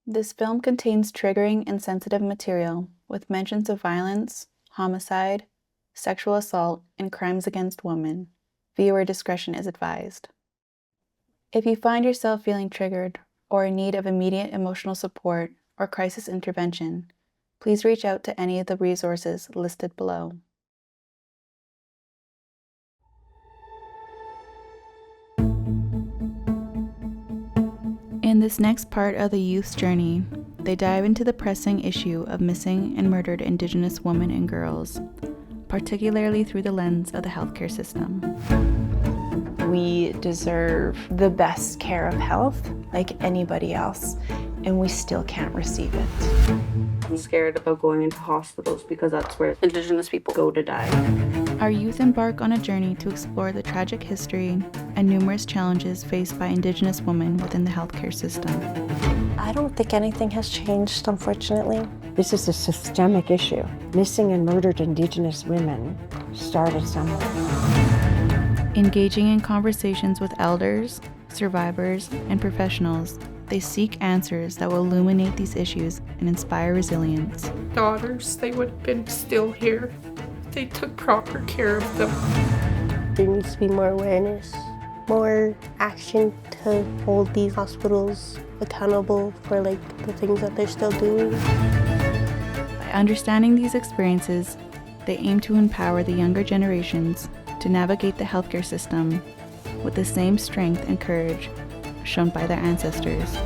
This film contains triggering and sensitive material with mentions of violence, homicide, sexual assault, and crimes against women. Viewer discretion is advised. If you find yourself feeling triggered or in need of immediate emotional support or crisis intervention, please reach out to any of the resources listed below. In this next part of the youth's journey, they dive into the pressing issue of missing and murdered Indigenous women and girls, particularly through the lens of the healthcare system. We deserve the best care of health like anybody else, and we still can't receive it. I'm scared about going into hospitals because that's where Indigenous people go to die. Our youth embark on a journey to explore the tragic history and numerous challenges faced by Indigenous women within the healthcare system. I don't think anything has changed, unfortunately. This is a systemic issue. Missing and murdered Indigenous women started somewhere. Engaging in conversations with elders, survivors, and professionals, they seek answers that will illuminate these issues and inspire resilience. Daughters, they would have been still here if they took proper care of them. There needs to be more awareness, more action to hold these hospitals accountable for the things that they're still doing. By understanding these experiences, they aim to empower the younger generations to navigate the healthcare system with the same strength and courage shown by their ancestors.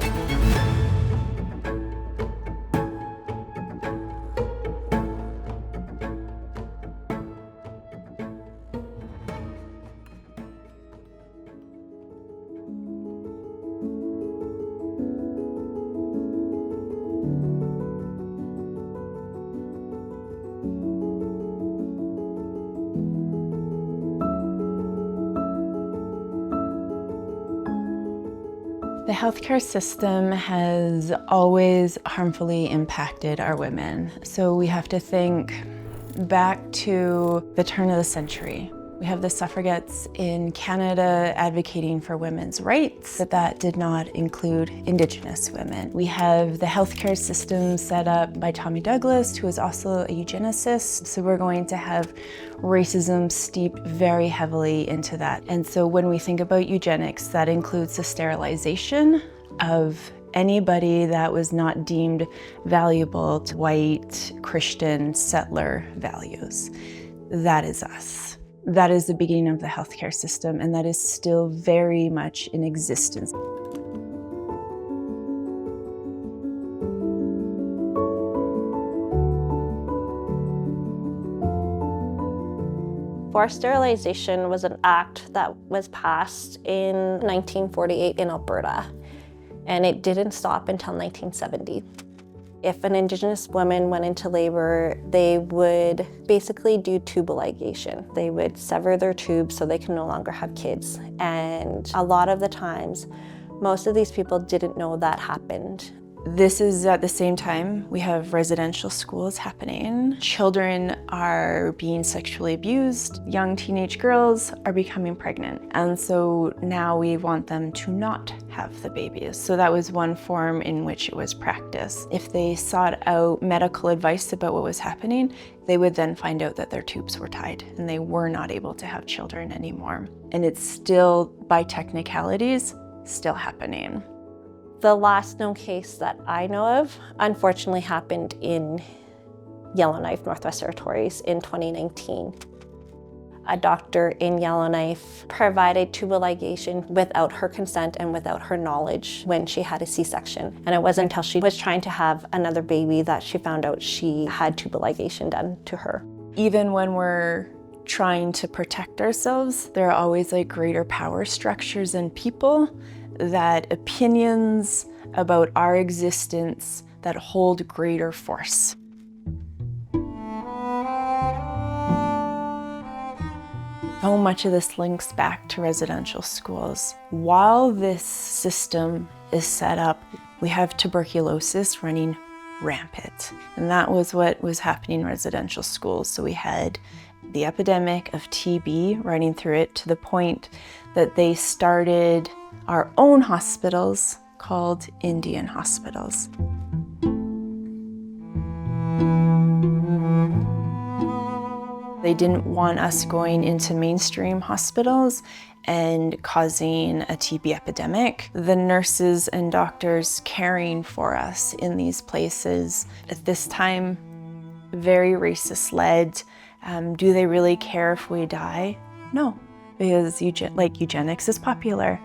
The healthcare system has always harmfully impacted our women. So we have to think back to the turn of the century. We have the suffragettes in Canada advocating for women's rights, but that did not include Indigenous women. We have the healthcare system set up by Tommy Douglas, who is also a eugenicist. So we're going to have racism steeped very heavily into that. And so when we think about eugenics, that includes the sterilization of anybody that was not deemed valuable to white, Christian, settler values. That is us. That is the beginning of the healthcare system, and that is still very much in existence. Forced sterilization was an act that was passed in 1948 in Alberta, and it didn't stop until 1970. If an Indigenous woman went into labor, they would basically do tubal ligation. They would sever their tubes so they can no longer have kids. And a lot of the times, most of these people didn't know that happened. This is at the same time we have residential schools happening. Children are being sexually abused. Young teenage girls are becoming pregnant. And so now we want them to not have the babies. So that was one form in which it was practiced. If they sought out medical advice about what was happening, they would then find out that their tubes were tied and they were not able to have children anymore. And it's still, by technicalities, still happening. The last known case that I know of, unfortunately, happened in Yellowknife, Northwest Territories in 2019. A doctor in Yellowknife provided tubal ligation without her consent and without her knowledge when she had a C-section. And it wasn't until she was trying to have another baby that she found out she had tubal ligation done to her. Even when we're trying to protect ourselves, there are always greater power structures in people, that opinions about our existence that hold greater force. So much of this links back to residential schools. While this system is set up, we have tuberculosis running rampant. And that was what was happening in residential schools. So we had the epidemic of TB running through it to the point that they started our own hospitals called Indian hospitals. They didn't want us going into mainstream hospitals and causing a TB epidemic. The nurses and doctors caring for us in these places at this time, very racist-led. Do they really care if we die? No, because eugenics is popular.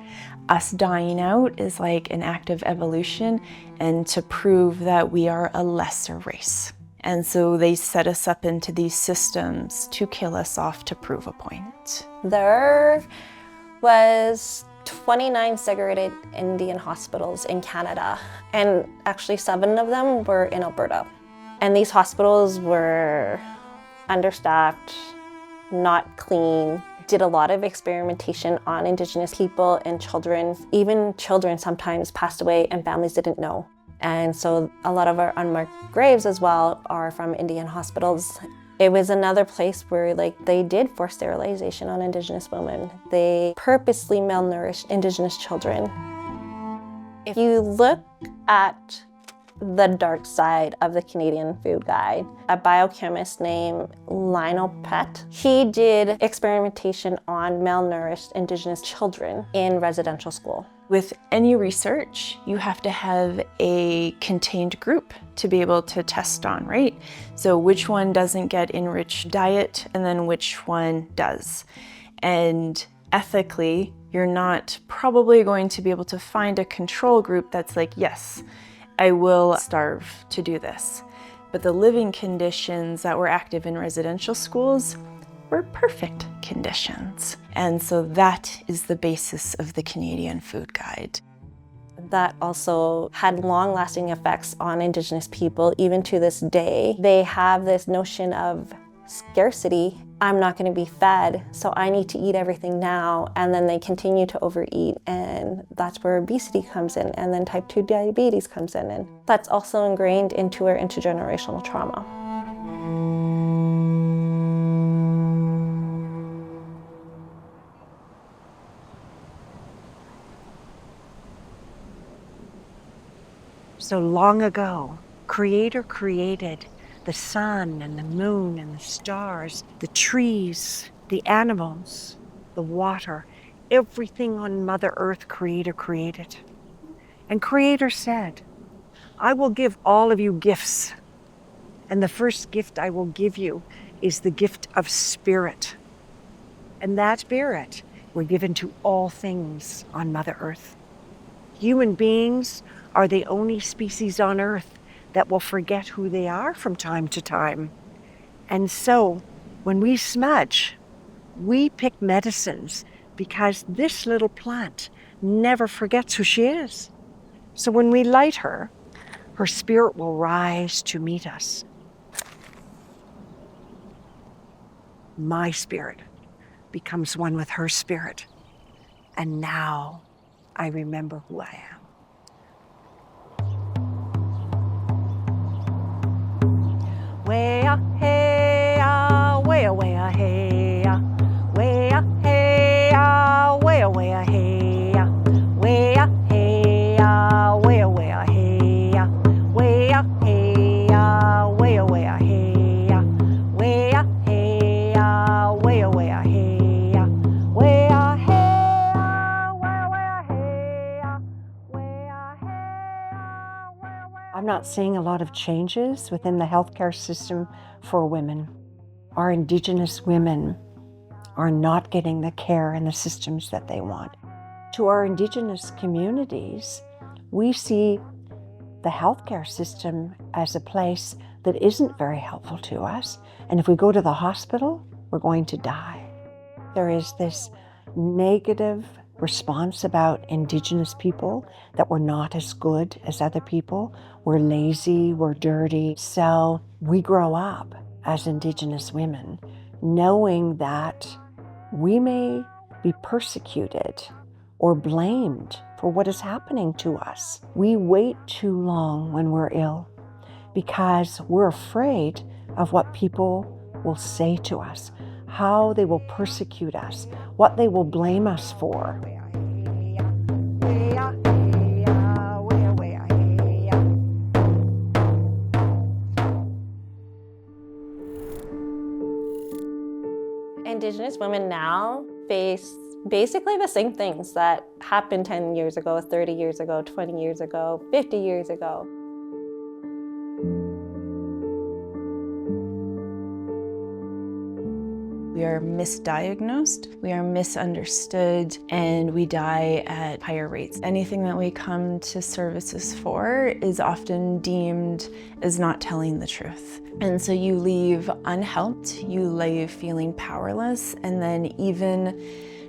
Us dying out is like an act of evolution and to prove that we are a lesser race. And so they set us up into these systems to kill us off to prove a point. There was 29 segregated Indian hospitals in Canada, and actually 7 of them were in Alberta. And these hospitals were understaffed, not clean, did a lot of experimentation on Indigenous people and children. Even children sometimes passed away and families didn't know. And so a lot of our unmarked graves as well are from Indian hospitals. It was another place where they did force sterilization on Indigenous women. They purposely malnourished Indigenous children. If you look at the dark side of the Canadian Food Guide, a biochemist named Lionel Pett, he did experimentation on malnourished Indigenous children in residential school. With any research, you have to have a contained group to be able to test on, right? So which one doesn't get enriched diet and then which one does. And ethically, you're not probably going to be able to find a control group that's like, yes, I will starve to do this. But the living conditions that were active in residential schools were perfect conditions. And so that is the basis of the Canadian Food Guide. That also had long-lasting effects on Indigenous people, even to this day. They have this notion of scarcity. I'm not going to be fed, so I need to eat everything now. And then they continue to overeat, and that's where obesity comes in, and then type 2 diabetes comes in. And that's also ingrained into our intergenerational trauma. So long ago, Creator created the sun and the moon and the stars, the trees, the animals, the water, everything on Mother Earth Creator created. And Creator said, I will give all of you gifts. And the first gift I will give you is the gift of spirit. And that spirit were given to all things on Mother Earth. Human beings are the only species on Earth that will forget who they are from time to time. And so when we smudge, we pick medicines because this little plant never forgets who she is. So when we light her, her spirit will rise to meet us. My spirit becomes one with her spirit. And now I remember who I am. Way-a, hey-a, way-a, way-a, hey-a. Way-a, hey-a, way-a, way-a, hey-a. Way-a, hey-a, way-a, way-a, hey-a. Way-a, hey-a, way-a, way-a, hey-a. Way-a, hey-a, way-a, way-a, hey-a. Way-a, hey-a, way-a, way-a, hey-a. Way-a, hey-a, way-a. I'm not seeing a lot of changes within the healthcare system for women. Our Indigenous women are not getting the care and the systems that they want. To our Indigenous communities, we see the healthcare system as a place that isn't very helpful to us. And if we go to the hospital, we're going to die. There is this negative response about Indigenous people, that we're not as good as other people. We're lazy, we're dirty. So we grow up as Indigenous women knowing that we may be persecuted or blamed for what is happening to us. We wait too long when we're ill because we're afraid of what people will say to us, how they will persecute us, what they will blame us for. Indigenous women now face basically the same things that happened 10 years ago, 30 years ago, 20 years ago, 50 years ago. We are misdiagnosed, we are misunderstood, and we die at higher rates. Anything that we come to services for is often deemed as not telling the truth. And so you leave unhelped, you leave feeling powerless, and then even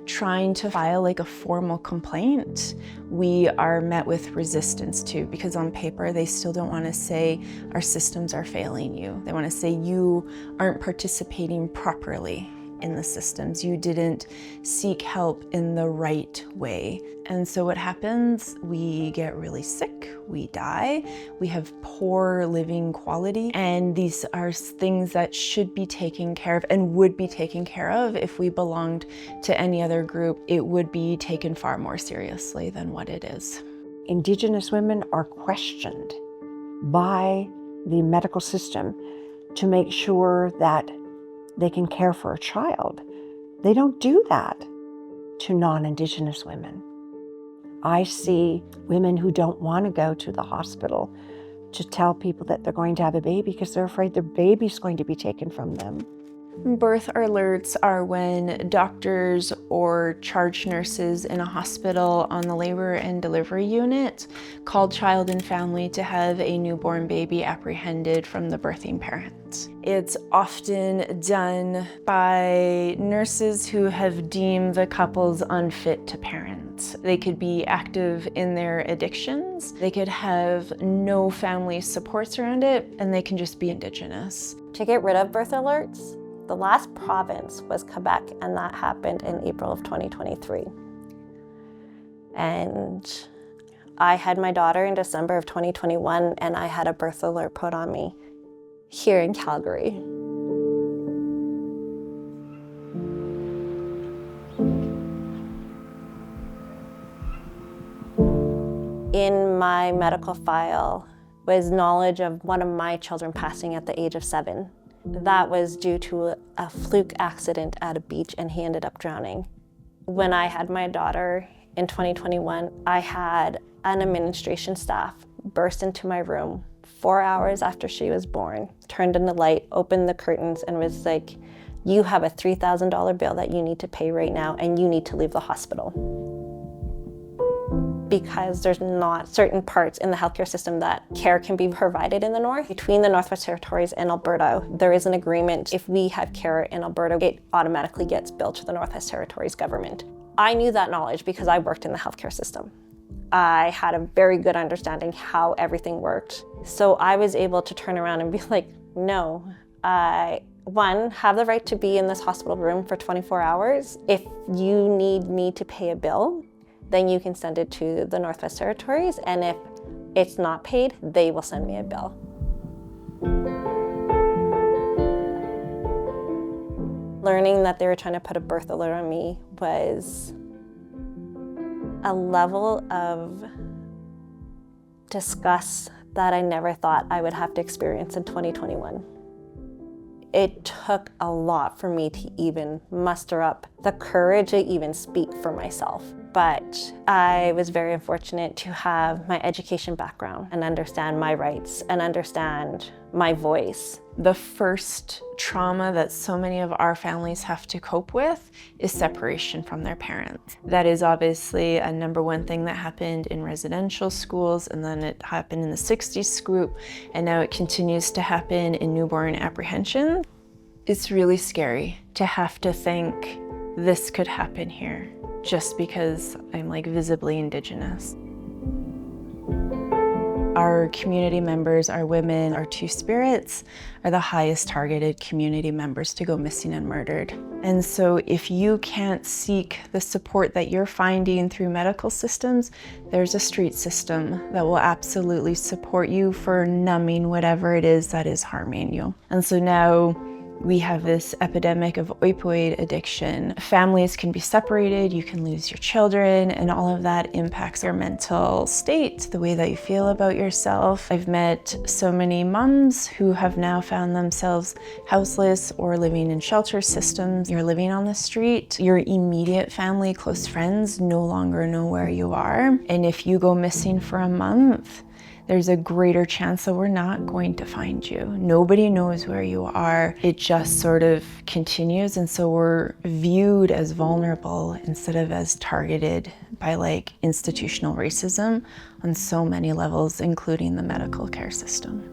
trying to file like a formal complaint, we are met with resistance too, because on paper they still don't want to say our systems are failing you. They want to say you aren't participating properly in the systems. You didn't seek help in the right way. And so what happens? We get really sick, we die, we have poor living quality, and these are things that should be taken care of and would be taken care of if we belonged to any other group. It would be taken far more seriously than what it is. Indigenous women are questioned by the medical system to make sure that they can care for a child. They don't do that to non-Indigenous women. I see women who don't want to go to the hospital to tell people that they're going to have a baby because they're afraid their baby's going to be taken from them. Birth alerts are when doctors or charge nurses in a hospital on the labor and delivery unit call child and family to have a newborn baby apprehended from the birthing parent. It's often done by nurses who have deemed the couples unfit to parent. They could be active in their addictions, they could have no family supports around it, and they can just be Indigenous. To get rid of birth alerts, the last province was Quebec, and that happened in April of 2023. And I had my daughter in December of 2021, and I had a birth alert put on me here in Calgary. In my medical file was knowledge of one of my children passing at the age of 7. That was due to a fluke accident at a beach, and he ended up drowning. When I had my daughter in 2021, I had an administration staff burst into my room 4 hours after she was born, turned on the light, opened the curtains, and was like, "You have a $3,000 bill that you need to pay right now, and you need to leave the hospital." Because there's not certain parts in the healthcare system that care can be provided in the north. Between the Northwest Territories and Alberta, there is an agreement. If we have care in Alberta, it automatically gets billed to the Northwest Territories government. I knew that knowledge because I worked in the healthcare system. I had a very good understanding how everything worked. So I was able to turn around and be like, no, I, one, have the right to be in this hospital room for 24 hours. If you need me to pay a bill, then you can send it to the Northwest Territories, and if it's not paid, they will send me a bill. Learning that they were trying to put a birth alert on me was a level of disgust that I never thought I would have to experience in 2021. It took a lot for me to even muster up the courage to even speak for myself. But I was very unfortunate to have my education background and understand my rights and understand my voice. The first trauma that so many of our families have to cope with is separation from their parents. That is obviously a number one thing that happened in residential schools, and then it happened in the 60s group, and now it continues to happen in newborn apprehension. It's really scary to have to think this could happen here just because I'm like visibly Indigenous. Our community members, our women, our Two Spirits are the highest targeted community members to go missing and murdered. And so if you can't seek the support that you're finding through medical systems, there's a street system that will absolutely support you for numbing whatever it is that is harming you. And so now We have this epidemic of opioid addiction. Families can be separated, you can lose your children, and all of that impacts your mental state, the way that you feel about yourself. I've met so many moms who have now found themselves houseless or living in shelter systems. You're living on the street. Your immediate family, close friends, no longer know where you are. And if you go missing for a month, there's a greater chance that we're not going to find you. Nobody knows where you are. It just sort of continues, and so we're viewed as vulnerable instead of as targeted by like institutional racism on so many levels, including the medical care system.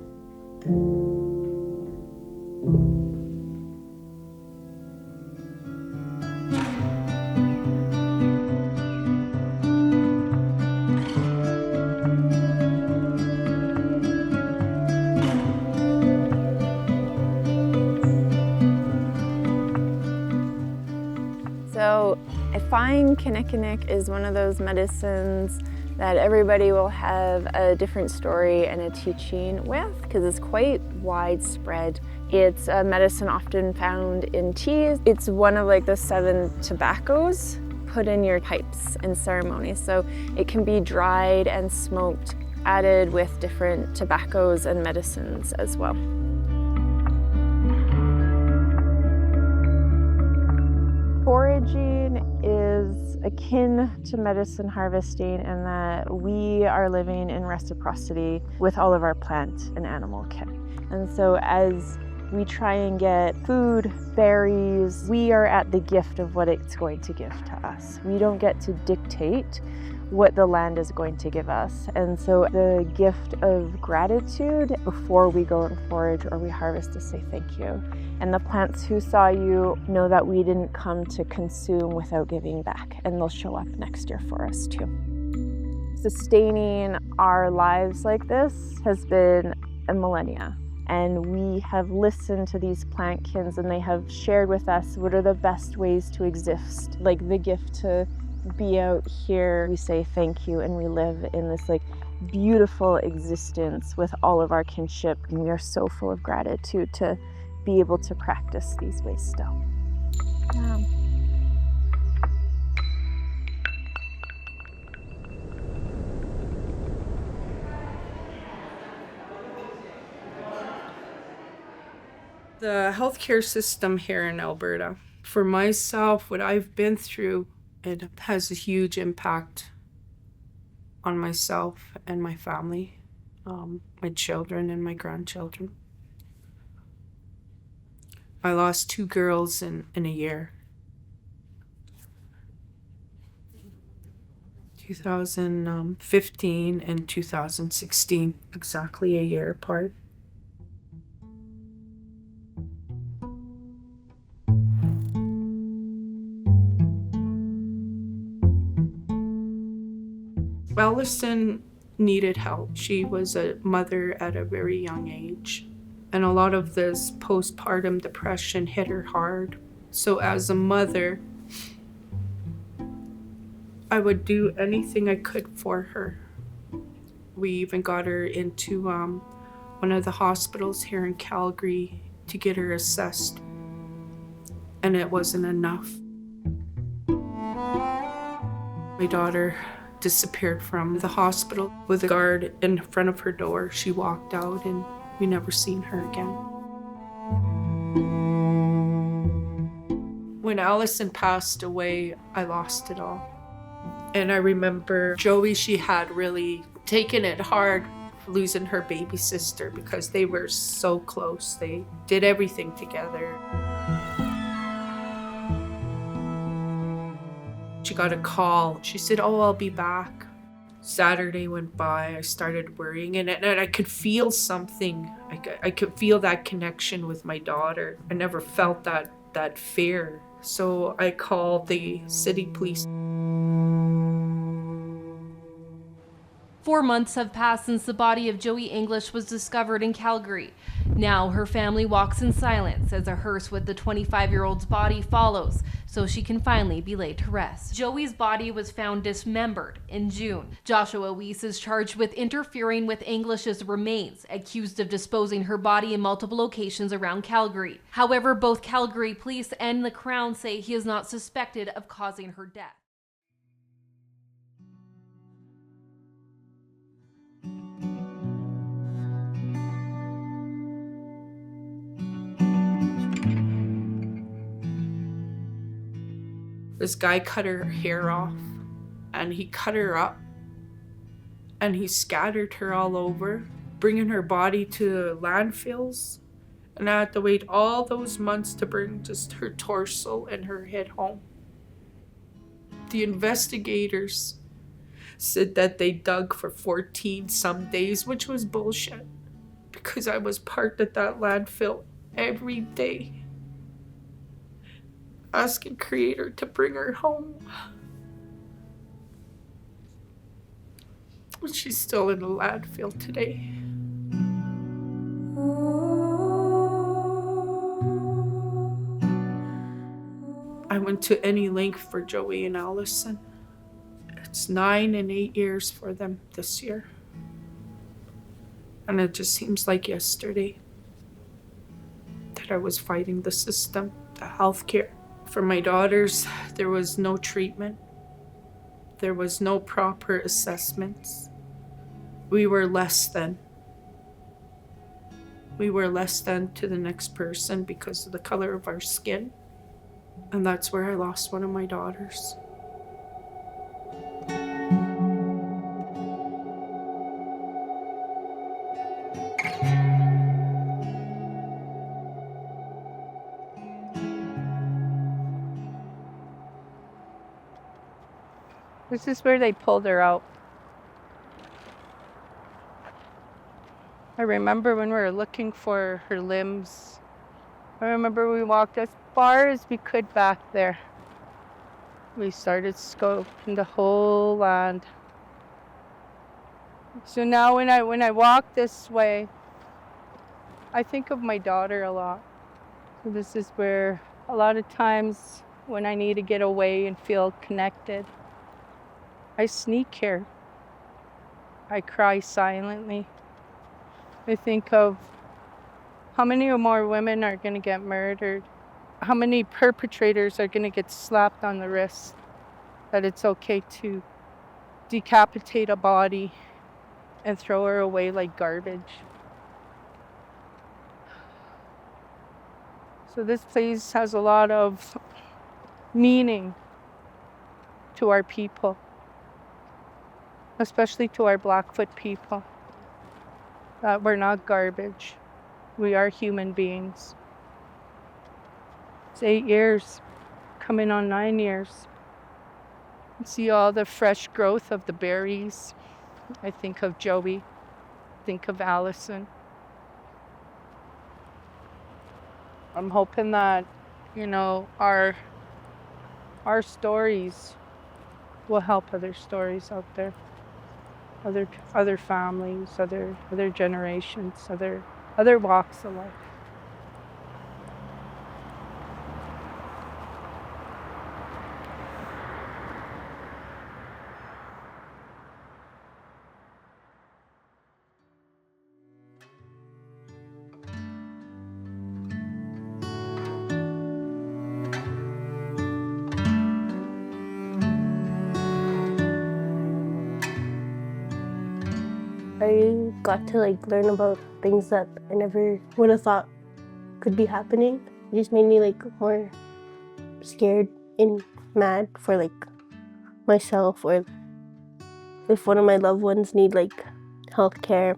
So I find kinnikinnick is one of those medicines that everybody will have a different story and a teaching with, because it's quite widespread. It's a medicine often found in teas. It's one of like the 7 tobaccos put in your pipes in ceremonies. So it can be dried and smoked, added with different tobaccos and medicines as well. Foraging is akin to medicine harvesting in that we are living in reciprocity with all of our plant and animal kin. And so as we try and get food, berries, we are at the gift of what it's going to give to us. We don't get to dictate what the land is going to give us. And so the gift of gratitude before we go and forage or we harvest to say thank you. And the plants who saw you know that we didn't come to consume without giving back, and they'll show up next year for us too. Sustaining our lives like this has been a millennia. And we have listened to these plantkins and they have shared with us what are the best ways to exist. Like the gift to be out here, we say thank you, and we live in this like beautiful existence with all of our kinship, and we are so full of gratitude to be able to practice these ways still. The healthcare system here in Alberta, for myself, what I've been through, it has a huge impact on myself and my family, my children and my grandchildren. I lost 2 girls in a year. 2015 and 2016, exactly a year apart. Allison needed help. She was a mother at a very young age, and a lot of this postpartum depression hit her hard. So as a mother, I would do anything I could for her. We even got her into one of the hospitals here in Calgary to get her assessed, and it wasn't enough. My daughter disappeared from the hospital with a guard in front of her door. She walked out and we never seen her again. When Allison passed away, I lost it all. And I remember Joey, she had really taken it hard losing her baby sister because they were so close. They did everything together. She got a call. She said, "Oh, I'll be back." Saturday went by. I started worrying, and I could feel something. I could feel that connection with my daughter. I never felt that fear. So I called the city police. 4 months have passed since the body of Joey English was discovered in Calgary. Now her family walks in silence as a hearse with the 25-year-old's body follows, so she can finally be laid to rest. Joey's body was found dismembered in June. Joshua Weiss is charged with interfering with English's remains, accused of disposing her body in multiple locations around Calgary. However, both Calgary police and the Crown say he is not suspected of causing her death. This guy cut her hair off, and he cut her up, and he scattered her all over, bringing her body to landfills. And I had to wait all those months to bring just her torso and her head home. The investigators said that they dug for 14 some days, which was bullshit, because I was parked at that landfill every day, asking Creator to bring her home. She's still in the landfill today. I went to any length for Joey and Allison. It's 9 and 8 years for them this year. And it just seems like yesterday that I was fighting the system, the healthcare. For my daughters, there was no treatment. There was no proper assessments. We were less than. We were less than to the next person because of the color of our skin. And that's where I lost one of my daughters. This is where they pulled her out. I remember when we were looking for her limbs. I remember we walked as far as we could back there. We started scoping the whole land. So now when I walk this way, I think of my daughter a lot. So this is where a lot of times when I need to get away and feel connected, I sneak here. I cry silently. I think of how many more women are going to get murdered, how many perpetrators are going to get slapped on the wrist, that it's okay to decapitate a body and throw her away like garbage. So this place has a lot of meaning to our people, especially to our Blackfoot people, that we're not garbage. We are human beings. It's 8 years, coming on 9 years. You see all the fresh growth of the berries. I think of Joey, think of Allison. I'm hoping that, our stories will help other stories out there. Other families, other generations, other walks of life. I got to learn about things that I never would have thought could be happening. It just made me more scared and mad for myself, or if one of my loved ones need health care.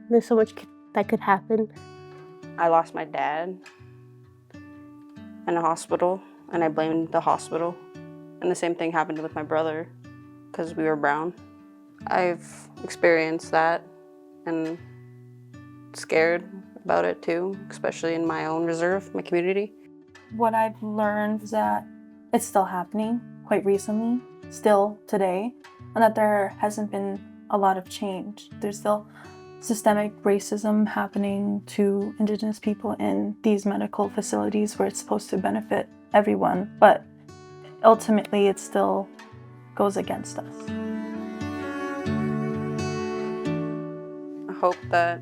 There's so much that could happen. I lost my dad in a hospital, and I blamed the hospital. And the same thing happened with my brother because we were brown. I've experienced that and scared about it too, especially in my own reserve, my community. What I've learned is that it's still happening quite recently, still today, and that there hasn't been a lot of change. There's still systemic racism happening to Indigenous people in these medical facilities where it's supposed to benefit everyone, but ultimately it still goes against us. I hope that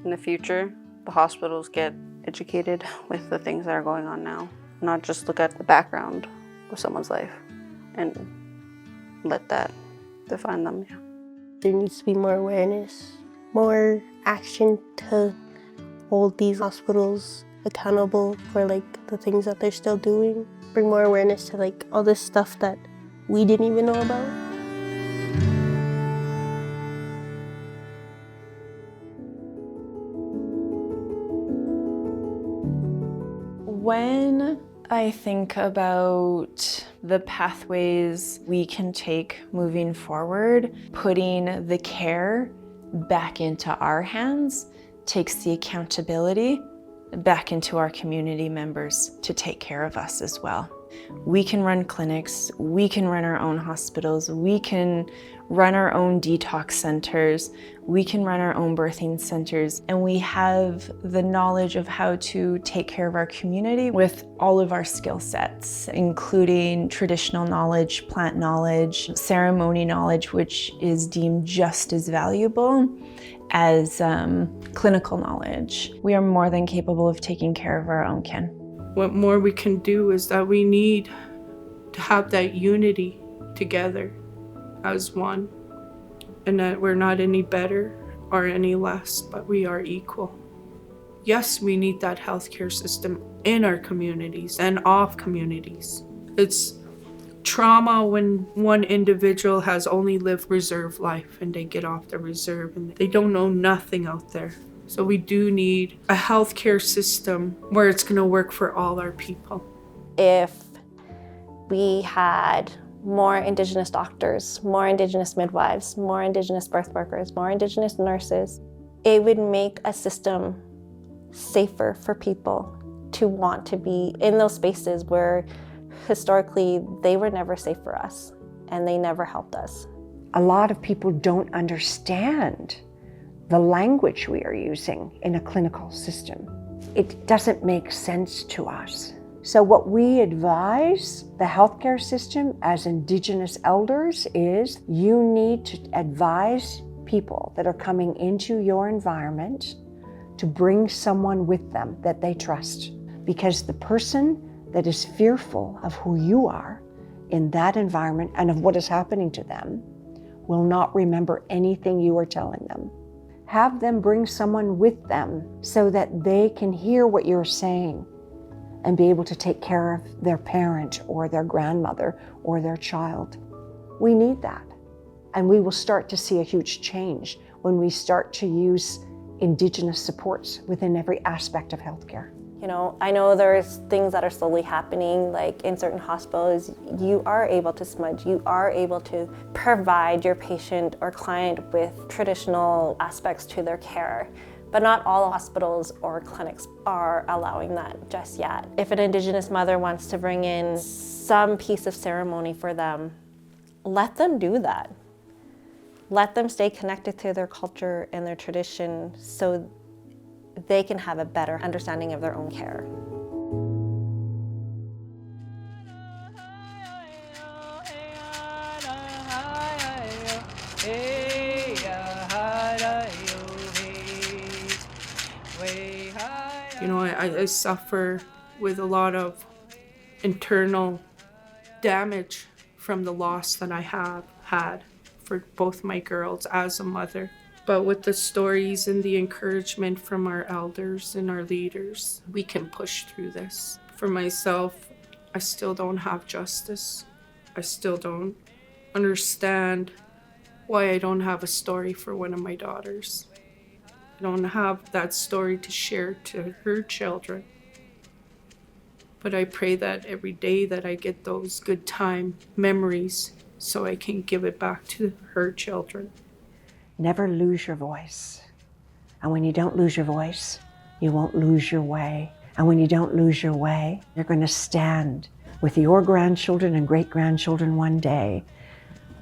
in the future, the hospitals get educated with the things that are going on now, not just look at the background of someone's life and let that define them. Yeah. There needs to be more awareness, more action to hold these hospitals accountable for like the things that they're still doing. Bring more awareness to like all this stuff that we didn't even know about. When I think about the pathways we can take moving forward, putting the care back into our hands takes the accountability back into our community members to take care of us as well. We can run clinics, we can run our own hospitals, we can run our own detox centers, we can run our own birthing centers, and we have the knowledge of how to take care of our community with all of our skill sets, including traditional knowledge, plant knowledge, ceremony knowledge, which is deemed just as valuable as clinical knowledge. We are more than capable of taking care of our own kin. What more we can do is that we need to have that unity together as one, and that we're not any better or any less, but we are equal. Yes, we need that healthcare system in our communities and off communities. It's trauma when one individual has only lived reserve life and they get off the reserve and they don't know nothing out there. So we do need a healthcare system where it's going to work for all our people. If we had more Indigenous doctors, more Indigenous midwives, more Indigenous birth workers, more Indigenous nurses, it would make a system safer for people to want to be in those spaces where historically they were never safe for us and they never helped us. A lot of people don't understand the language we are using in a clinical system. It doesn't make sense to us. So what we advise the healthcare system as Indigenous elders is you need to advise people that are coming into your environment to bring someone with them that they trust. Because the person that is fearful of who you are in that environment and of what is happening to them will not remember anything you are telling them. Have them bring someone with them so that they can hear what you're saying and be able to take care of their parent or their grandmother or their child. We need that. And we will start to see a huge change when we start to use Indigenous supports within every aspect of healthcare. You know, I know there's things that are slowly happening, like in certain hospitals, you are able to smudge, you are able to provide your patient or client with traditional aspects to their care. But not all hospitals or clinics are allowing that just yet. If an Indigenous mother wants to bring in some piece of ceremony for them, let them do that. Let them stay connected to their culture and their tradition so they can have a better understanding of their own care. You know, I suffer with a lot of internal damage from the loss that I have had for both my girls as a mother. But with the stories and the encouragement from our elders and our leaders, we can push through this. For myself, I still don't have justice. I still don't understand why I don't have a story for one of my daughters. I don't have that story to share to her children. But I pray that every day that I get those good time memories so I can give it back to her children. Never lose your voice. And when you don't lose your voice, you won't lose your way. And when you don't lose your way, you're going to stand with your grandchildren and great-grandchildren one day,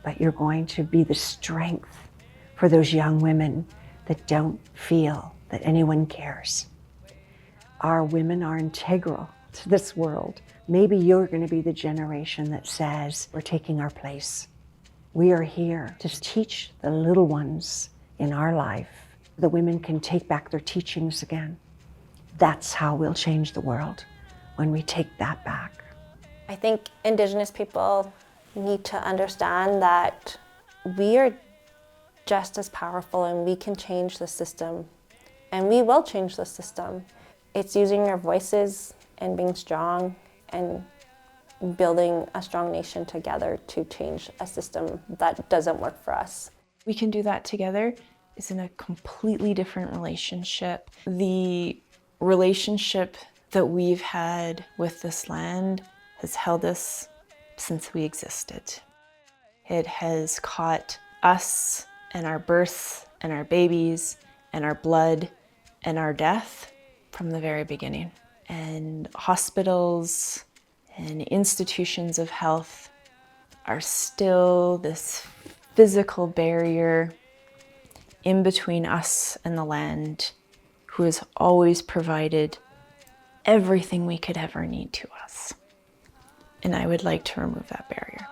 but you're going to be the strength for those young women that don't feel that anyone cares. Our women are integral to this world. Maybe you're going to be the generation that says, we're taking our place. We are here to teach the little ones in our life. The women can take back their teachings again. That's how we'll change the world, when we take that back. I think Indigenous people need to understand that we are just as powerful and we can change the system. And we will change the system. It's using our voices and being strong and building a strong nation together to change a system that doesn't work for us. We can do that together. It's in a completely different relationship. The relationship that we've had with this land has held us since we existed. It has caught us and our birth and our babies and our blood and our death from the very beginning. And hospitals and institutions of health are still this physical barrier in between us and the land, who has always provided everything we could ever need to us. And I would like to remove that barrier.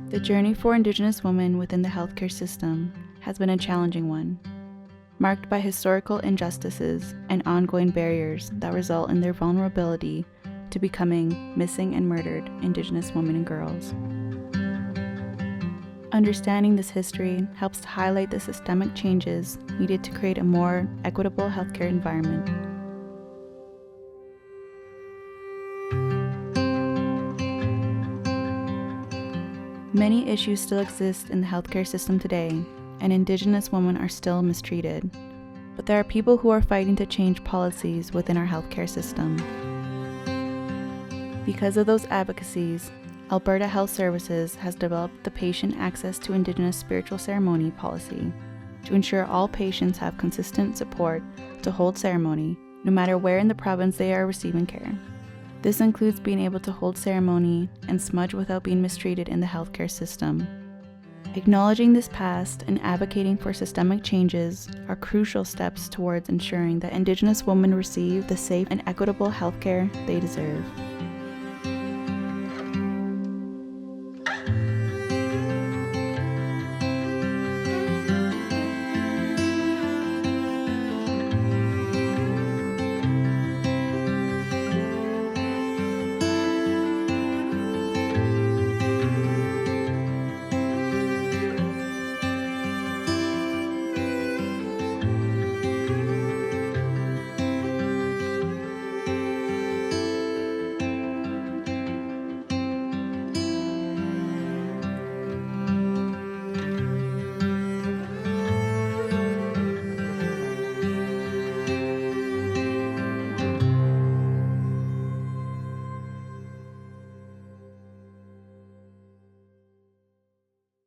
The journey for Indigenous women within the healthcare system has been a challenging one, marked by historical injustices and ongoing barriers that result in their vulnerability to becoming missing and murdered Indigenous women and girls. Understanding this history helps to highlight the systemic changes needed to create a more equitable healthcare environment. Many issues still exist in the healthcare system today, and Indigenous women are still mistreated. But there are people who are fighting to change policies within our healthcare system. Because of those advocacies, Alberta Health Services has developed the Patient Access to Indigenous Spiritual Ceremony policy to ensure all patients have consistent support to hold ceremony, no matter where in the province they are receiving care. This includes being able to hold ceremony and smudge without being mistreated in the healthcare system. Acknowledging this past and advocating for systemic changes are crucial steps towards ensuring that Indigenous women receive the safe and equitable healthcare they deserve.